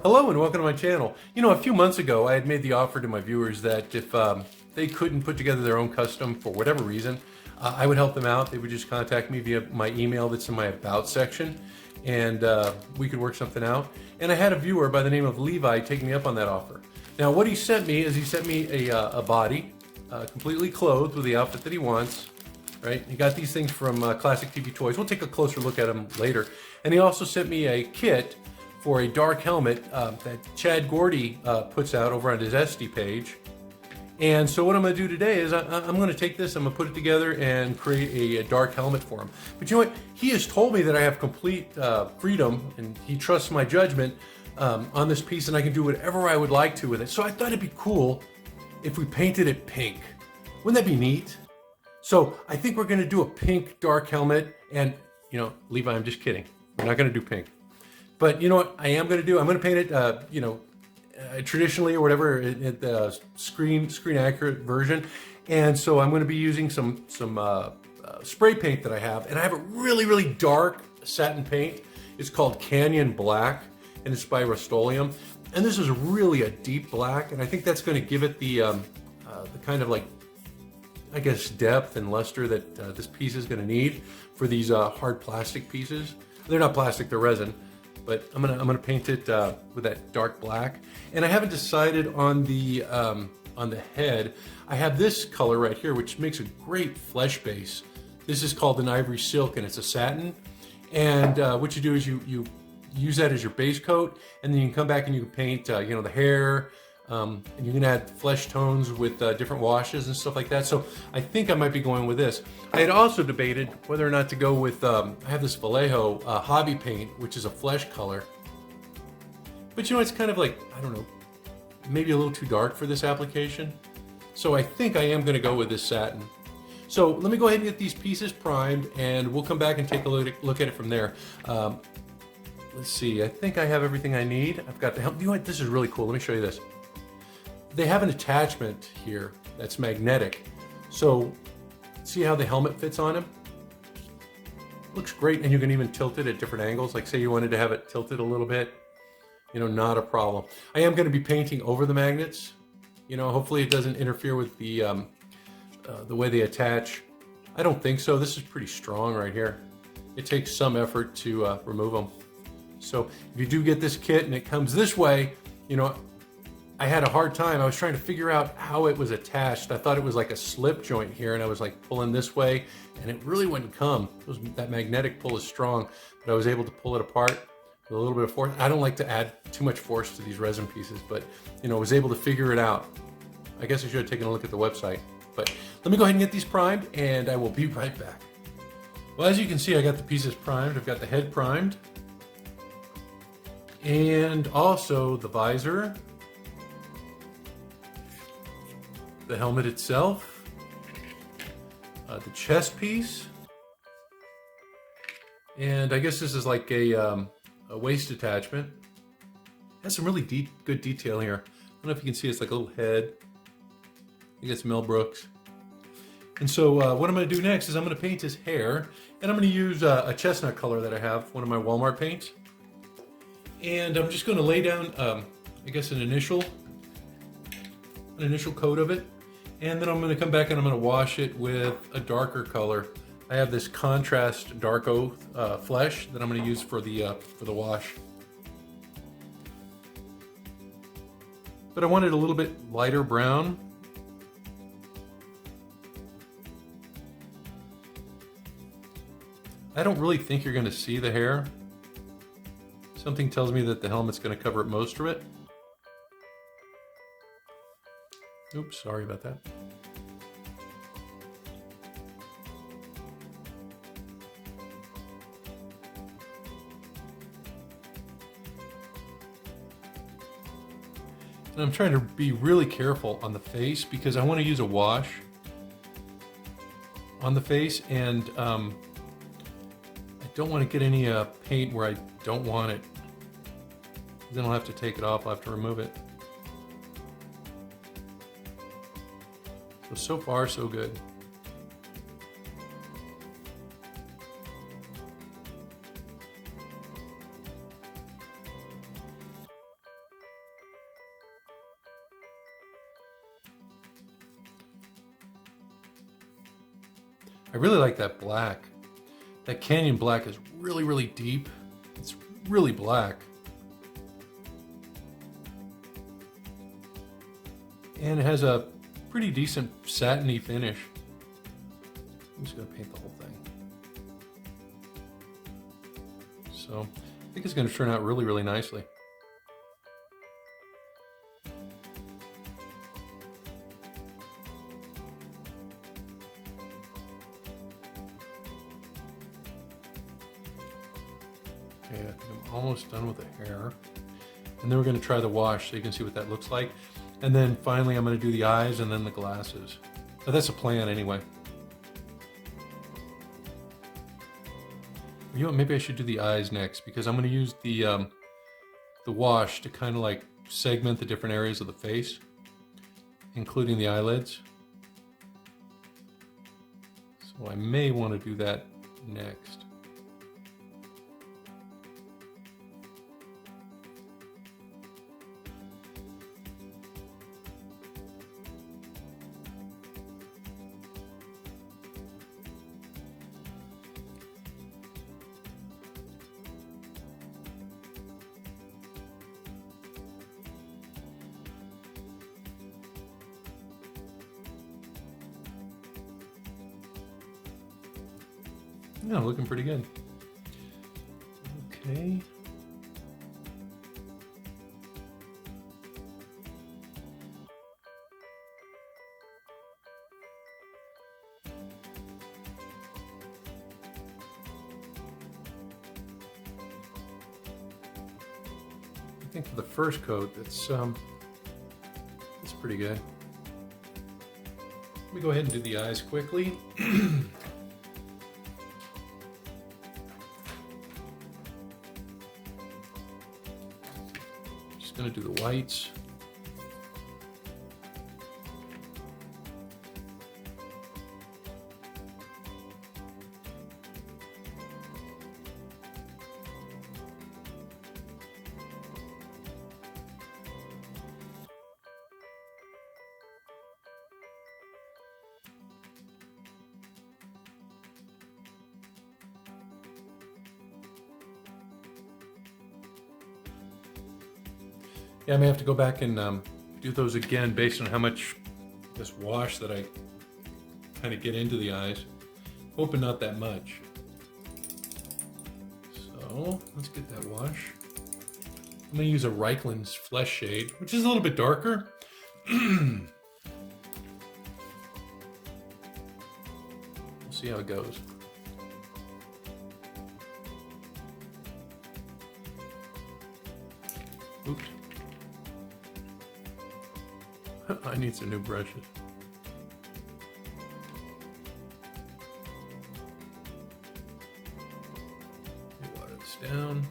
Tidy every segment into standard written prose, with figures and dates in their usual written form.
Hello and welcome to my channel. You know, a few months ago I had made the offer to my viewers that if they couldn't put together their own custom for whatever reason, I would help them out. They would just contact me via my email that's in my About section, and we could work something out. And I had a viewer by the name of Levi take me up on that offer. Now what he sent me is he sent me a body, completely clothed with the outfit that he wants. Right? He got these things from Classic TV Toys. We'll take a closer look at them later. And he also sent me a kit for a dark helmet that Chad Gordy puts out over on his Etsy page. And so what I'm going to do today is I'm going to take this, I'm going to put it together and create a dark helmet for him. But you know what? He has told me that I have complete freedom, and he trusts my judgment on this piece, and I can do whatever I would like to with it. So I thought it'd be cool if we painted it pink. Wouldn't that be neat? So I think we're going to do a pink dark helmet, and you know, Levi, I'm just kidding. We're not going to do pink. But you know what I am going to do? I'm going to paint it, traditionally or whatever, the screen accurate version. And so I'm going to be using some spray paint that I have, and I have a really dark satin paint. It's called Canyon Black, and it's by Rust-Oleum. And this is really a deep black, and I think that's going to give it the kind of like, I guess, depth and luster that this piece is going to need for these hard plastic pieces. They're not plastic; they're resin. But I'm gonna paint it with that dark black, and I haven't decided on the head. I have this color right here, which makes a great flesh base. This is called an ivory silk, and it's a satin. And what you do is you use that as your base coat, and then you can come back and you can paint, the hair, and you can add flesh tones with different washes and stuff like that. So I think I might be going with this. I had also debated whether or not to go with, I have this Vallejo hobby paint, which is a flesh color. But you know, it's kind of like, I don't know, maybe a little too dark for this application. So I think I am going to go with this satin. So let me go ahead and get these pieces primed, and we'll come back and take a look at it from there. Let's see, I think I have everything I need. I've got the helmet. You know what, this is really cool. Let me show you this. They have an attachment here that's magnetic. So see how the helmet fits on him? Looks great, and you can even tilt it at different angles. Like say you wanted to have it tilted a little bit, not a problem. I am going to be painting over the magnets. Hopefully it doesn't interfere with the way they attach. I don't think so. This is pretty strong right here. It takes some effort to remove them. So if you do get this kit and it comes this way, I had a hard time. I was trying to figure out how it was attached. I thought it was like a slip joint here, and I was like pulling this way, and it really wouldn't come. That magnetic pull is strong, but I was able to pull it apart with a little bit of force. I don't like to add too much force to these resin pieces, but I was able to figure it out. I guess I should have taken a look at the website. But let me go ahead and get these primed, and I will be right back. Well, as you can see, I got the pieces primed. I've got the head primed, and also the visor, the helmet itself, the chest piece, and I guess this is like a waist attachment. It has some really good detail here. I don't know if you can see, it's like a little head. I think it's Mel Brooks. And so what I'm going to do next is I'm going to paint his hair, and I'm going to use a chestnut color that I have, one of my Walmart paints. And I'm just going to lay down, I guess, an initial coat of it, and then I'm going to come back and I'm going to wash it with a darker color. I have this contrast dark oath flesh that I'm going to use for the wash. But I want it a little bit lighter brown. I don't really think you're going to see the hair. Something tells me that the helmet's going to cover up most of it. Oops, sorry about that. And I'm trying to be really careful on the face because I want to use a wash on the face, and I don't want to get any paint where I don't want it. Then I'll have to take it off, I'll have to remove it. So far, so good. I really like that black. That Canyon black is really, really deep. It's really black. And it has a pretty decent satiny finish. I'm just gonna paint the whole thing. So I think it's gonna turn out really, really nicely. Okay, I think I'm almost done with the hair. And then we're gonna try the wash so you can see what that looks like. And then finally I'm gonna do the eyes and then the glasses. But that's a plan anyway. You know what, maybe I should do the eyes next because I'm gonna use the wash to kind of like segment the different areas of the face, including the eyelids. So I may want to do that next. Yeah, looking pretty good. Okay. I think for the first coat, that's pretty good. Let me go ahead and do the eyes quickly. Just gonna do the whites. Yeah, I may have to go back and do those again based on how much this wash that I kind of get into the eyes. Hoping not that much. So let's get that wash. I'm going to use a Reikland's Flesh shade, which is a little bit darker. We'll see how it goes. Oops. I need some new brushes. Water this down.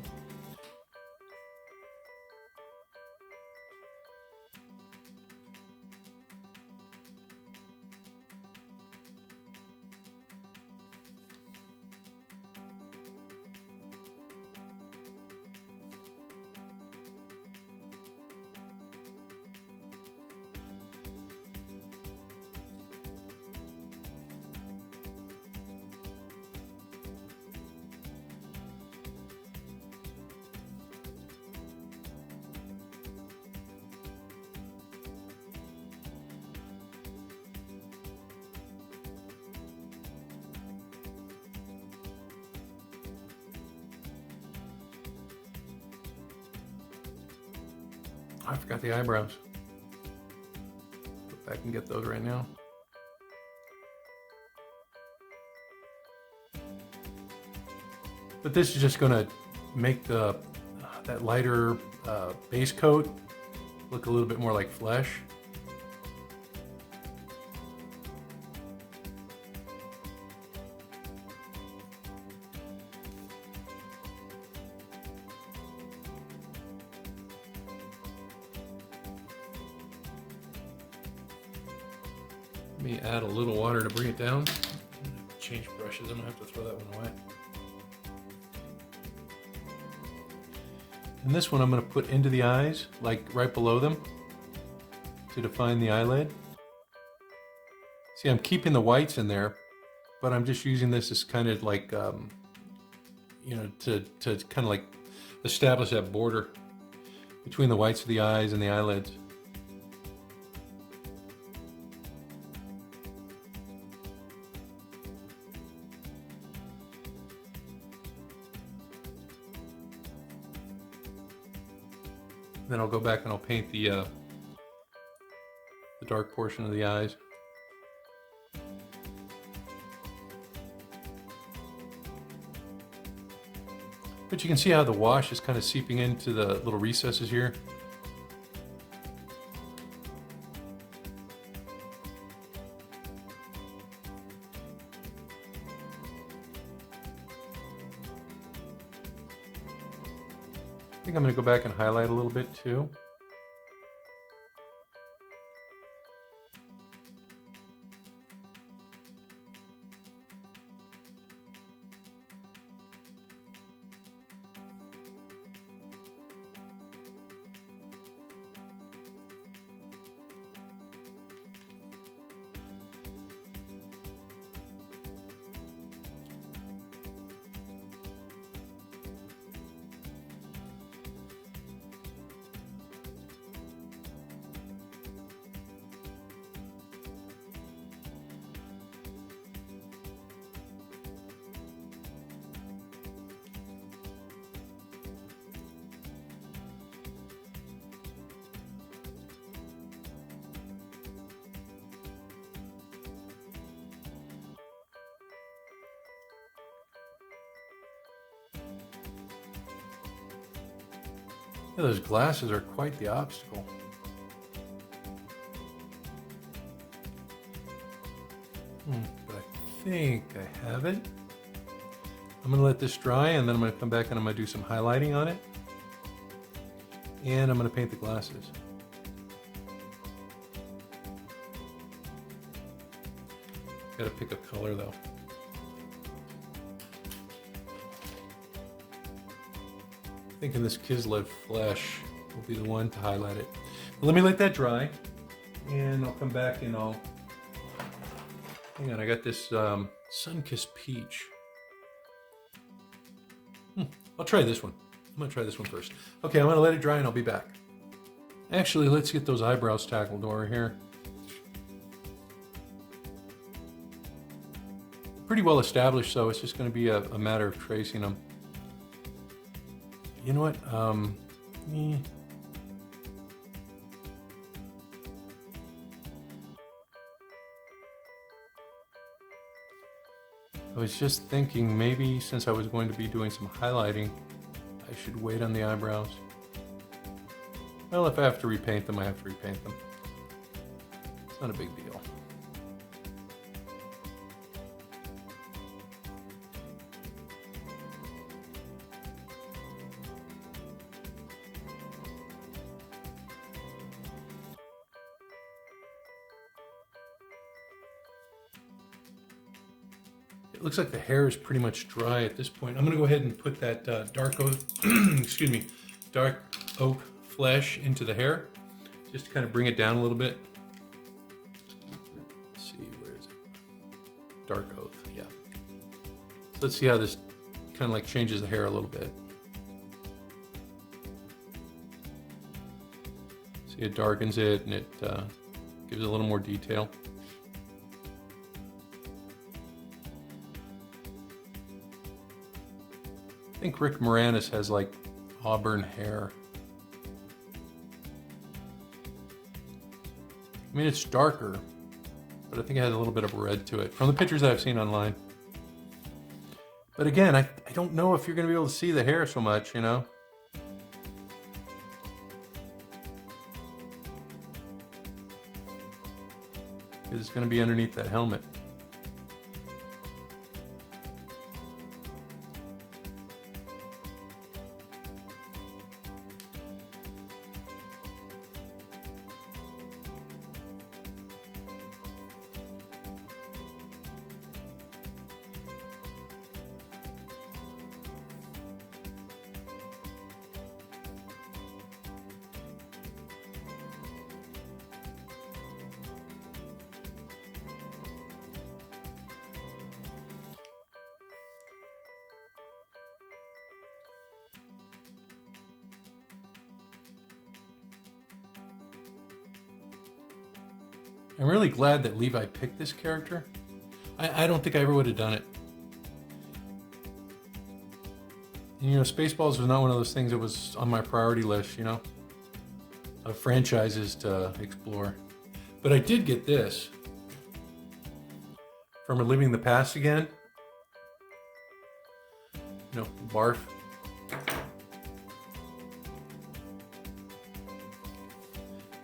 I forgot the eyebrows. If I can get those right now. But this is just going to make the that lighter base coat look a little bit more like flesh. Let me add a little water to bring it down. Change brushes, I don't have to throw that one away. And this one I'm going to put into the eyes, like right below them, to define the eyelid. See, I'm keeping the whites in there, but I'm just using this as kind of like, you know, to kind of like establish that border between the whites of the eyes and the eyelids. Then I'll go back and I'll paint the dark portion of the eyes. But you can see how the wash is kind of seeping into the little recesses here. I think I'm going to go back and highlight a little bit too. Yeah, those glasses are quite the obstacle. But I think I have it. I'm going to let this dry, and then I'm going to come back and I'm going to do some highlighting on it. And I'm going to paint the glasses. Got to pick a color though. Thinking this Kislev flesh will be the one to highlight it. But let me let that dry, and I'll come back and I'll... Hang on, I got this Sunkissed Peach. I'll try this one. I'm gonna try this one first. Okay, I'm gonna let it dry and I'll be back. Actually, let's get those eyebrows tackled over here. Pretty well established, so it's just gonna be a matter of tracing them. You know what? I was just thinking maybe since I was going to be doing some highlighting, I should wait on the eyebrows. Well, if I have to repaint them, I have to repaint them. It's not a big deal. It looks like the hair is pretty much dry at this point. I'm going to go ahead and put that dark oak, excuse me, dark oak flesh into the hair, just to kind of bring it down a little bit. Let's see, where is it? Dark oak, yeah. So let's see how this kind of like changes the hair a little bit. See, it darkens it and it gives it a little more detail. I think Rick Moranis has like auburn hair. I mean, it's darker, but I think it has a little bit of red to it from the pictures that I've seen online. But again, I don't know if you're going to be able to see the hair so much, you know? Because it's going to be underneath that helmet. I'm really glad that Levi picked this character. I don't think I ever would have done it. And, you know, Spaceballs was not one of those things that was on my priority list, you know, of franchises to explore. But I did get this from Reliving the Past again. You know, Barf.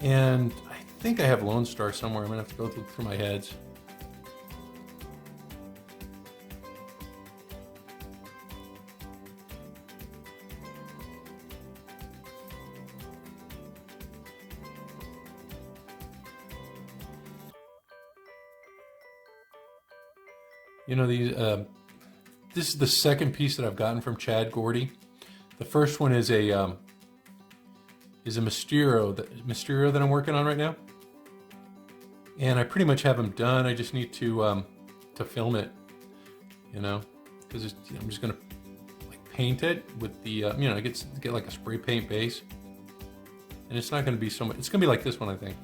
And I think I have Lone Star somewhere. I'm gonna have to go through my heads. You know, this is the second piece that I've gotten from Chad Gordy. The first one is a Mysterio that I'm working on right now, and I pretty much have him done. I just need to film it, you know, because I'm just gonna like paint it with the you know, get like a spray paint base, and it's not gonna be so much. It's gonna be like this one, I think.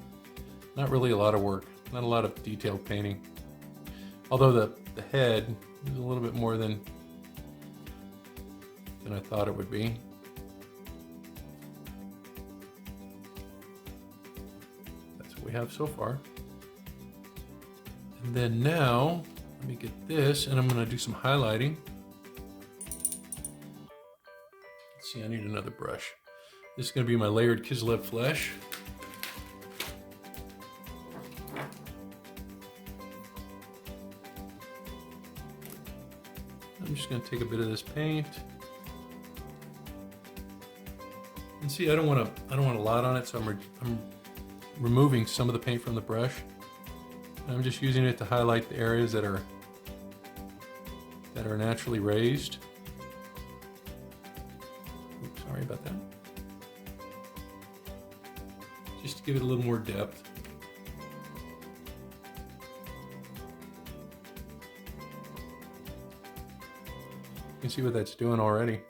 Not really a lot of work, not a lot of detailed painting. Although the head is a little bit more than I thought it would be. That's what we have so far. And then now, let me get this, and I'm going to do some highlighting. Let's see, I need another brush. This is going to be my layered Kislev flesh. I'm just going to take a bit of this paint, and see, I don't want a lot on it, so I'm removing some of the paint from the brush. I'm just using it to highlight the areas that are naturally raised. Oops, sorry about that. Just to give it a little more depth. You can see what that's doing already.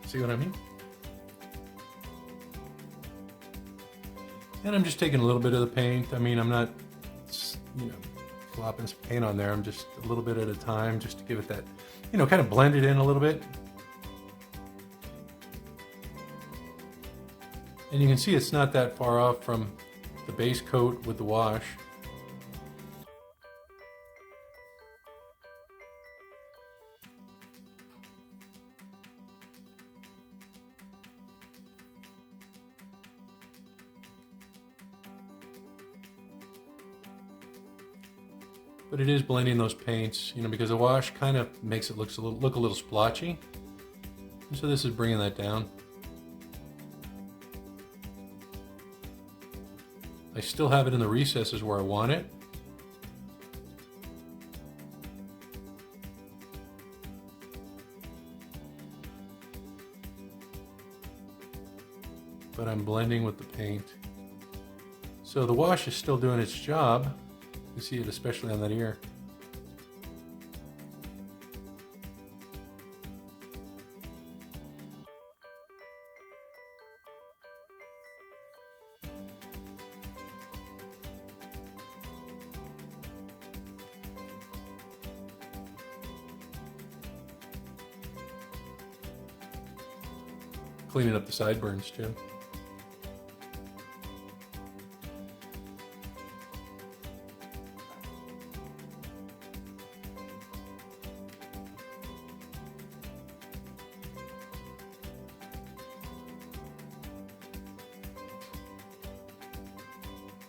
See what I mean? And I'm just taking a little bit of the paint. I mean, I'm not, you know, flopping some paint on there. I'm just a little bit at a time, just to give it that, you know, kind of blend it in a little bit. And you can see it's not that far off from the base coat with the wash. But it is blending those paints, you know, because the wash kind of makes it look a little splotchy. And so this is bringing that down. I still have it in the recesses where I want it. But I'm blending with the paint. So the wash is still doing its job. You see it especially on that ear. Cleaning up the sideburns too.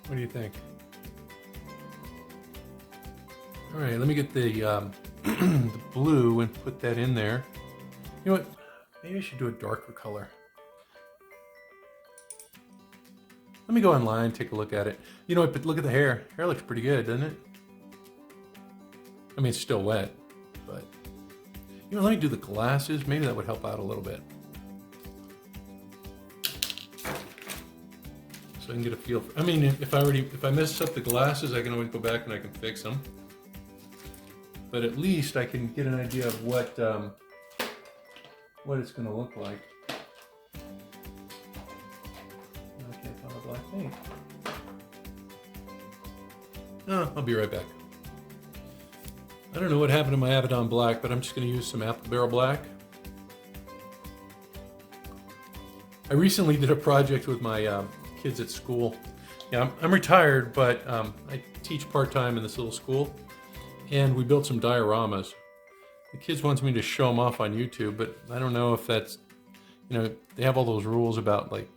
What do you think? All right, let me get the, the blue and put that in there. You know what? Maybe I should do a darker color. Let me go online, take a look at it. You know what, but look at the hair. Hair looks pretty good, doesn't it? I mean, it's still wet, but... You know, let me do the glasses. Maybe that would help out a little bit. So I can get a feel for... I mean, if I mess up the glasses, I can always go back and I can fix them. But at least I can get an idea of what it's going to look like. I can't find my black paint. Oh, I'll be right back. I don't know what happened to my Abaddon Black, but I'm just going to use some Apple Barrel Black. I recently did a project with my kids at school. Yeah, I'm retired, but I teach part-time in this little school, and we built some dioramas. The kids wanted me to show them off on YouTube, but I don't know if that's, you know, they have all those rules about, like,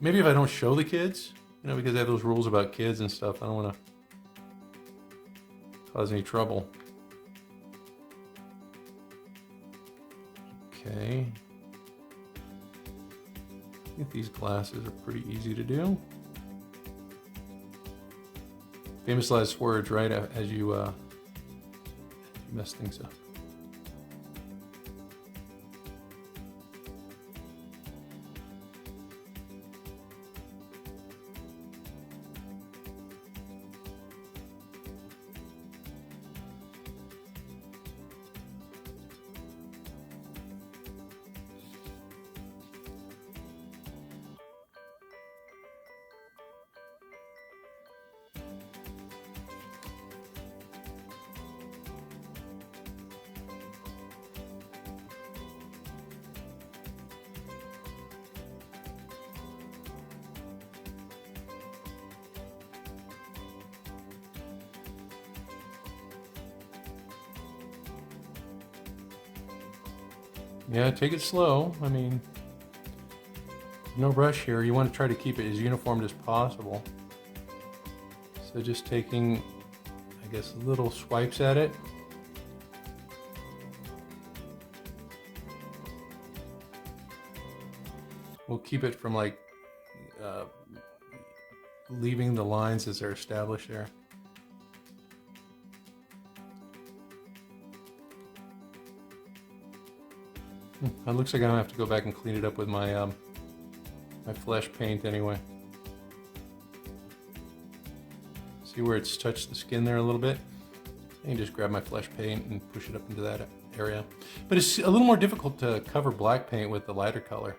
maybe if I don't show the kids, you know, because they have those rules about kids and stuff, I don't want to cause any trouble. Okay. I think these glasses are pretty easy to do. Famous last words, right? As you mess things up. Yeah, take it slow. I mean, no rush here. You want to try to keep it as uniform as possible. So just taking, I guess, little swipes at it. We'll keep it from like leaving the lines as they're established there. It looks like I don't have to go back and clean it up with my my flesh paint anyway. See where it's touched the skin there a little bit? I can just grab my flesh paint and push it up into that area. But it's a little more difficult to cover black paint with the lighter color.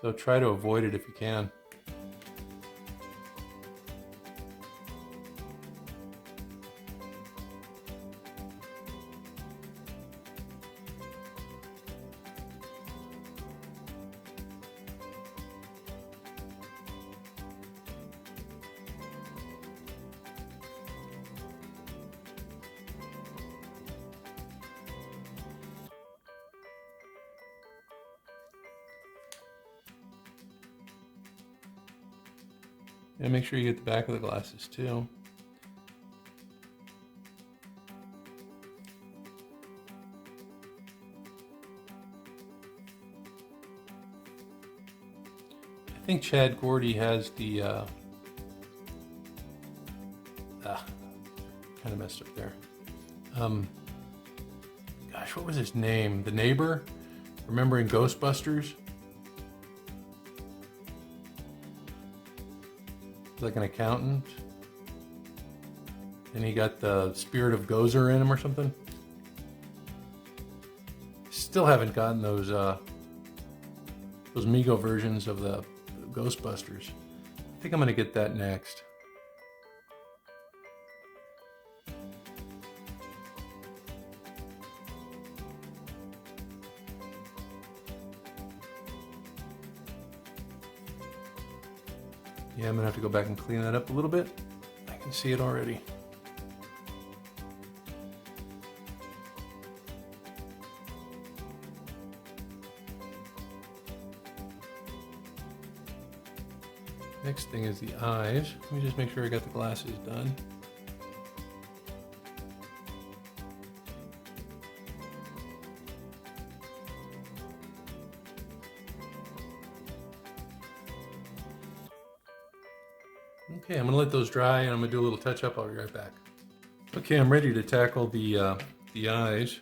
So try to avoid it if you can. And make sure you get the back of the glasses too. I think Chad Gordy has the kind of messed up there. Gosh, what was his name? The neighbor? Remember in Ghostbusters? Like an accountant, and he got the spirit of Gozer in him or something. Still haven't gotten those Mego versions of the Ghostbusters. I think I'm gonna get that next. Yeah, I'm gonna have to go back and clean that up a little bit. I can see it already. Next thing is the eyes. Let me just make sure I got the glasses done. Okay, I'm gonna let those dry and I'm gonna do a little touch up. I'll be right back. Okay, I'm ready to tackle the eyes.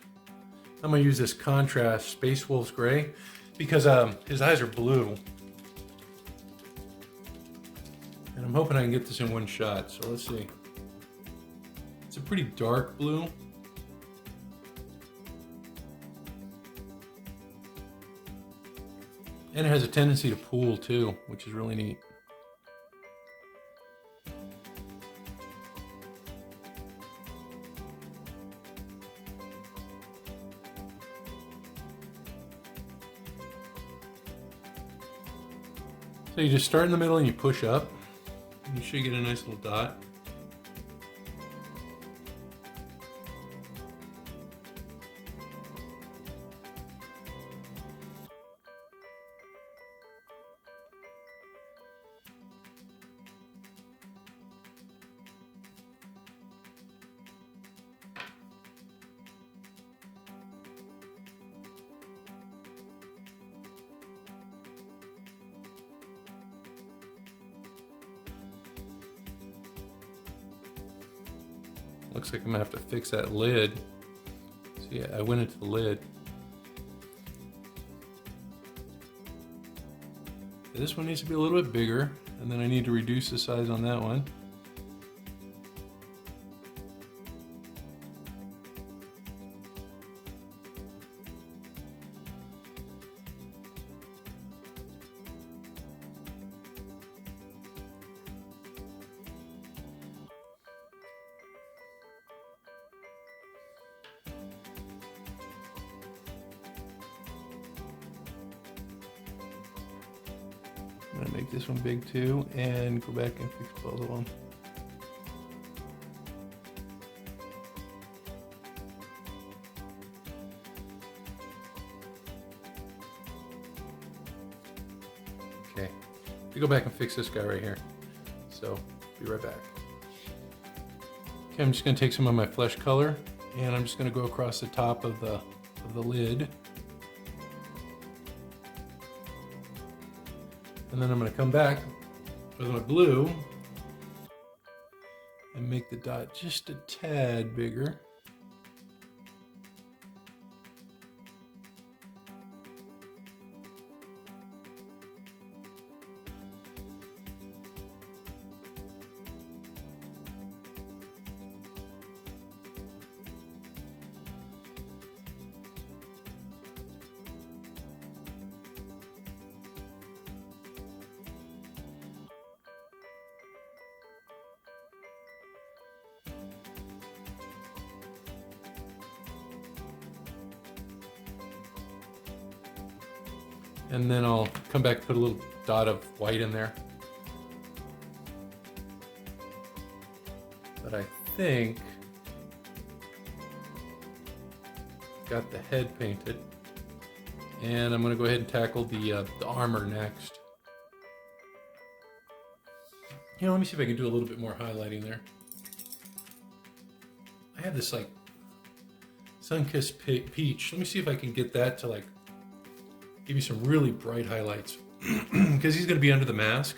I'm gonna use this contrast Space Wolves Gray because his eyes are blue. And I'm hoping I can get this in one shot, so let's see. It's a pretty dark blue. And it has a tendency to pool too, which is really neat. So you just start in the middle and you push up. And you should get a nice little dot. Looks like I'm gonna have to fix that lid. See, I went into the lid. This one needs to be a little bit bigger, and then I need to reduce the size on that one. I'm gonna make this one big too, and go back and fix both of them. Okay, we go back and fix this guy right here. So, be right back. Okay, I'm just gonna take some of my flesh color, and I'm just gonna go across the top of the lid. And then I'm going to come back with my blue and make the dot just a tad bigger. And then I'll come back and put a little dot of white in there. But I think got the head painted. And I'm gonna go ahead and tackle the armor next. You know, let me see if I can do a little bit more highlighting there. I have this like sun-kissed peach. Let me see if I can get that to like give you some really bright highlights because he's going to be under the mask.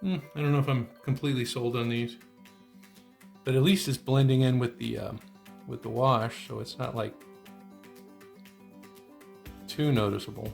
I don't know if I'm completely sold on these, but at least it's blending in with the wash, so it's not like too noticeable.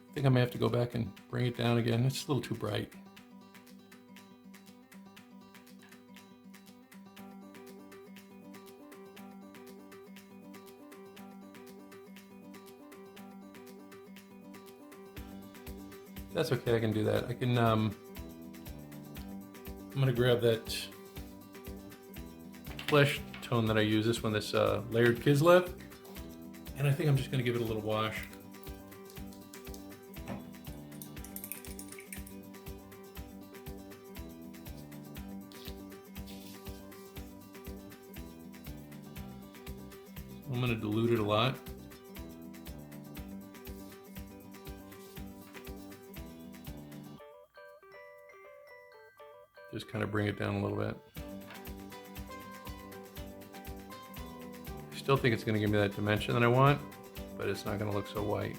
I think I may have to go back and bring it down again. It's a little too bright. That's okay, I can do that. I can, I'm gonna grab that flesh tone that I use, this one, this Layered Kislev, and I think I'm just gonna give it a little wash. I'm going to dilute it a lot. Just kind of bring it down a little bit. I still think it's going to give me that dimension that I want, but it's not going to look so white.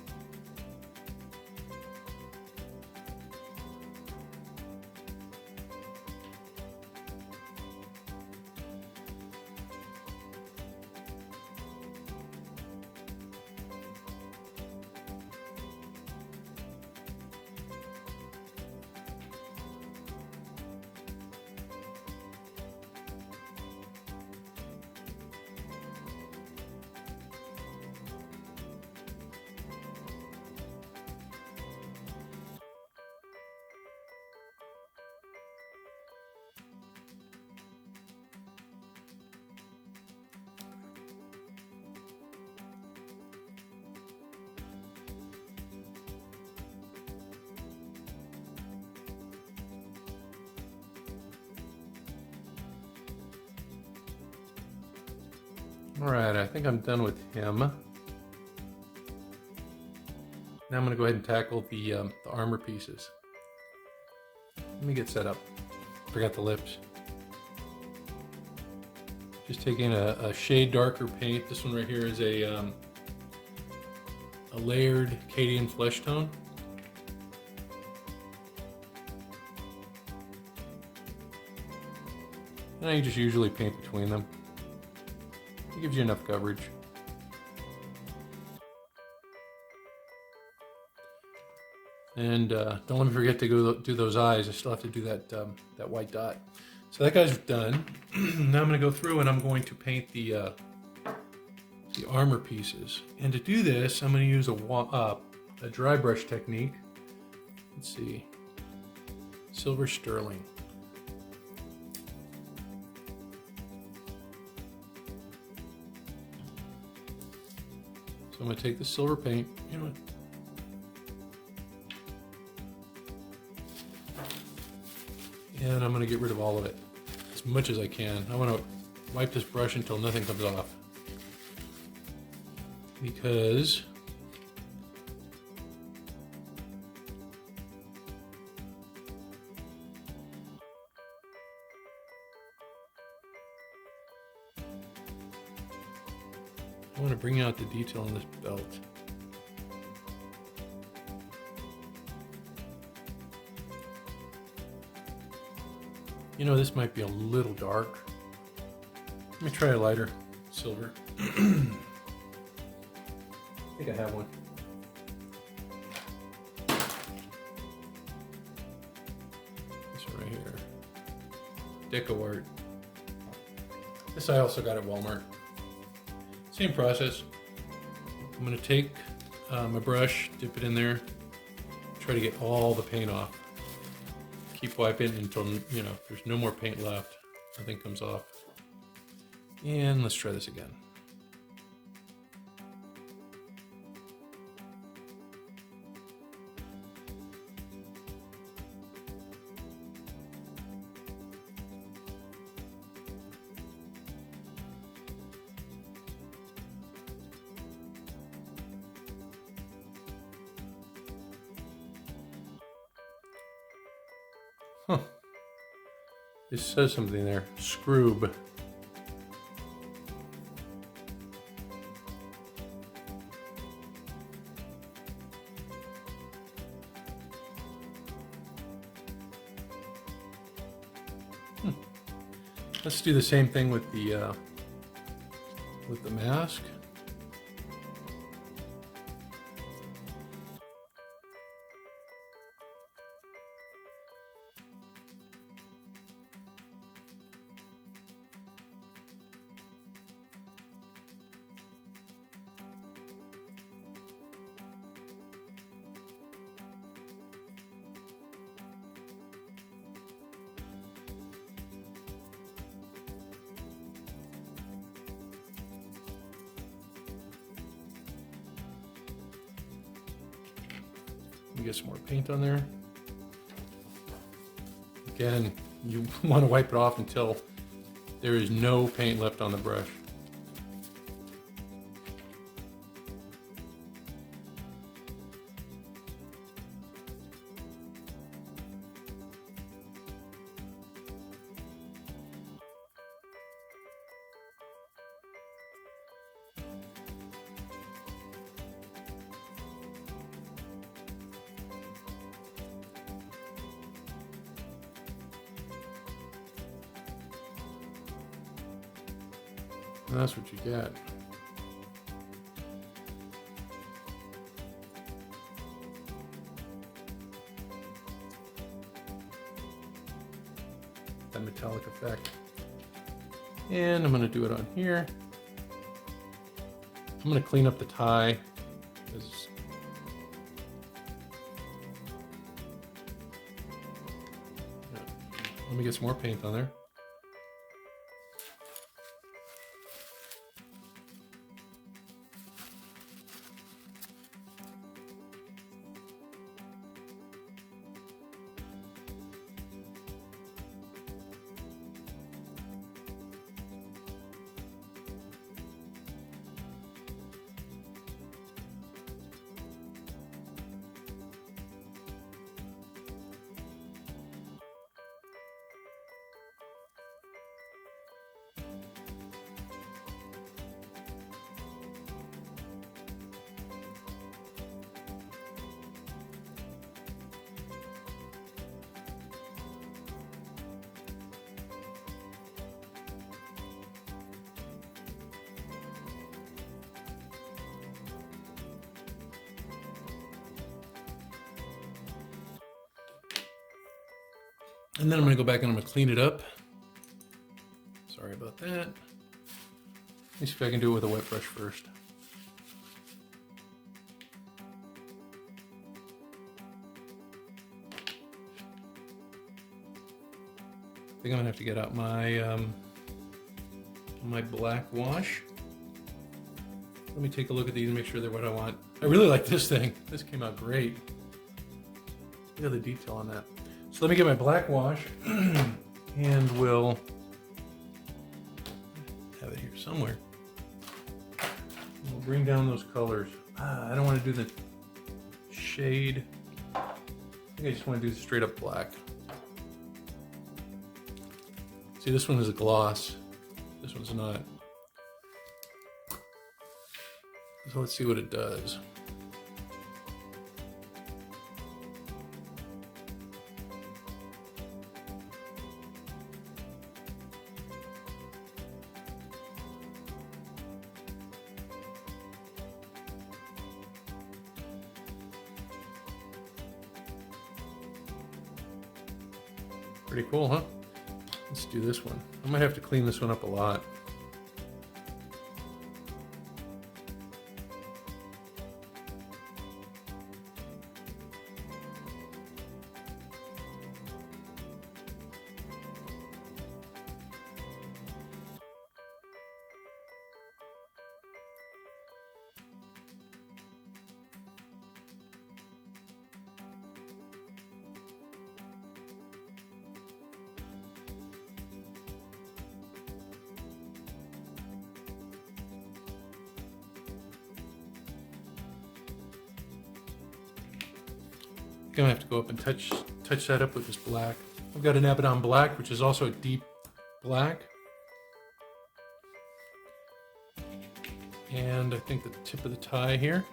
All right, I think I'm done with him. Now I'm going to go ahead and tackle the armor pieces. Let me get set up. Forgot the lips. Just taking a shade darker paint. This one right here is a layered Cadian flesh tone. And I just usually paint between them. It gives you enough coverage. And don't let me forget to go do those eyes. I still have to do that that white dot. So that guy's done. Now I'm going to go through and I'm going to paint the armor pieces. And to do this, I'm going to use a dry brush technique. Let's see, Silver Sterling. So I'm going to take the silver paint, you know what? And I'm going to get rid of all of it, as much as I can. I want to wipe this brush until nothing comes off. Because I want to bring out the detail on this belt. You know, this might be a little dark. Let me try a lighter silver. I think I have one. This one right here. Deco Art. This I also got at Walmart. Same process. I'm going to take my brush, dip it in there, try to get all the paint off. Keep wiping until, you know, there's no more paint left. Nothing comes off. And let's try this again. Huh. It says something there. Scroob. Let's do the same thing with the mask. Get some more paint on there. Again, you want to wipe it off until there is no paint left on the brush. And that's what you get. That metallic effect. And I'm going to do it on here. I'm going to clean up the tie. Let me get some more paint on there. And then I'm going to go back and I'm going to clean it up. Sorry about that. Let me see if I can do it with a wet brush first. I think I'm going to have to get out my my black wash. Let me take a look at these and make sure they're what I want. I really like this thing. This came out great. Look at the detail on that. So let me get my black wash and we'll have it here somewhere. We'll bring down those colors. I don't want to do the shade. I think I just want to do straight up black. See, this one is a gloss. This one's not. So let's see what it does. Pretty cool, huh? Let's do this one. I might have to clean this one up a lot. gonna have to go up and touch that up with this black. I've got an Abaddon black, which is also a deep black. And I think the tip of the tie here.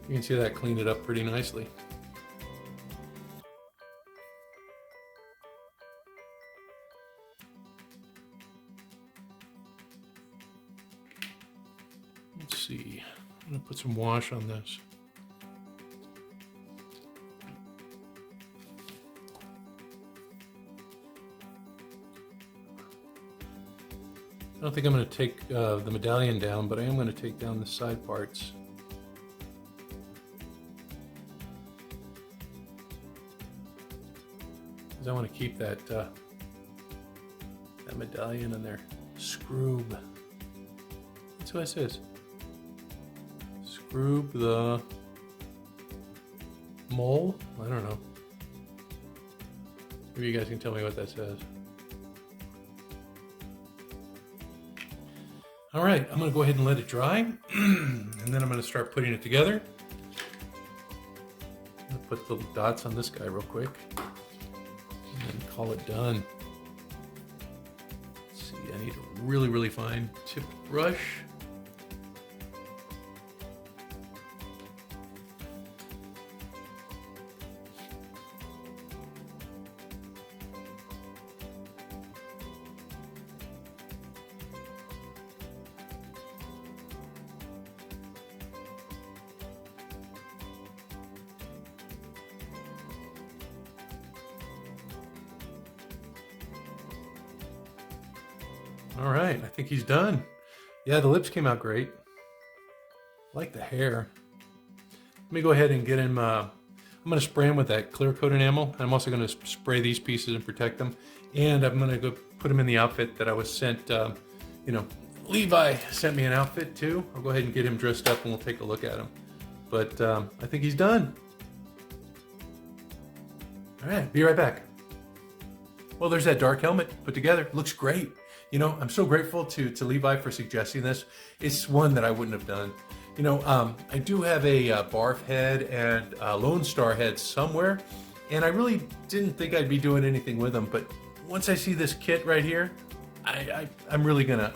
You can see that cleaned it up pretty nicely. Let's see, I'm gonna put some wash on this. I don't think I'm gonna take the medallion down, but I am gonna take down the side parts. I want to keep that that medallion in there. Scroob. That's what it says. Scroob the mole? I don't know. Maybe you guys can tell me what that says. All right, I'm going to go ahead and let it dry, and then I'm going to start putting it together. I'm going to put little dots on this guy real quick. And call it done. Let's see, I need a really, really fine tipped brush. All right, I think he's done. Yeah, the lips came out great. I like the hair. Let me go ahead and get him, I'm gonna spray him with that clear coat enamel. I'm also gonna spray these pieces and protect them. And I'm gonna go put him in the outfit that I was sent, you know, Levi sent me an outfit too. I'll go ahead and get him dressed up and we'll take a look at him. But I think he's done. All right, be right back. Well, there's that dark helmet put together. Looks great. You know, I'm so grateful to Levi for suggesting this. It's one that I wouldn't have done. You know, I do have a Barf head and a Lone Star head somewhere, and I really didn't think I'd be doing anything with them. But once I see this kit right here, I'm really gonna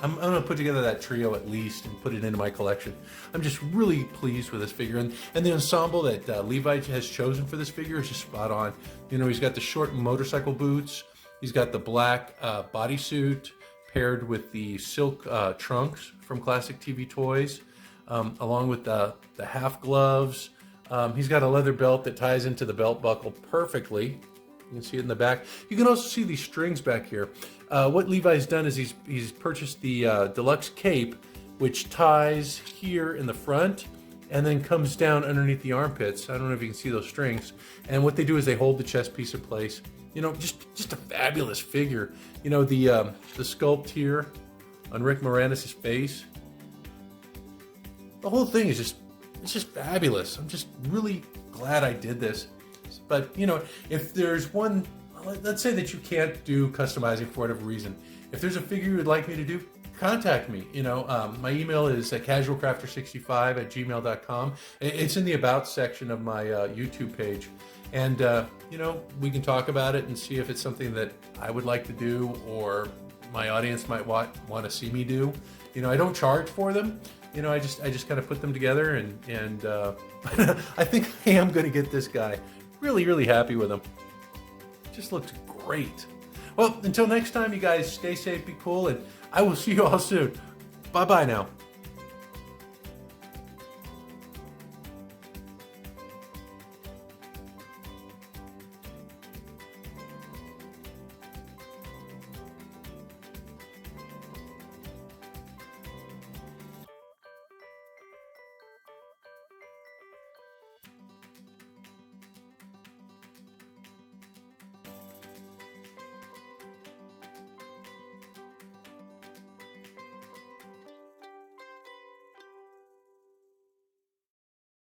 put together that trio at least and put it into my collection. I'm just really pleased with this figure, and the ensemble that Levi has chosen for this figure is just spot on. You know, he's got the short motorcycle boots, he's got the black bodysuit paired with the silk trunks from Classic TV Toys, along with the half gloves. He's got a leather belt that ties into the belt buckle perfectly. You can see it in the back. You can also see these strings back here. What Levi's done is he's purchased the deluxe cape, which ties here in the front and then comes down underneath the armpits. I don't know if you can see those strings. And what they do is they hold the chest piece in place. You know, just a fabulous figure. You know, the sculpt here on Rick Moranis' face. The whole thing is it's just fabulous. I'm just really glad I did this. But, you know, if there's one, let's say that you can't do customizing for whatever reason. If there's a figure you would like me to do, contact me. You know, my email is casualcrafter65@gmail.com. It's in the About section of my YouTube page. And, you know, we can talk about it and see if it's something that I would like to do or my audience might want to see me do. You know, I don't charge for them. You know, I just kind of put them together and I think I am going to get this guy. Really, really happy with him. Just looks great. Well, until next time, you guys stay safe, be cool, and I will see you all soon. Bye-bye now.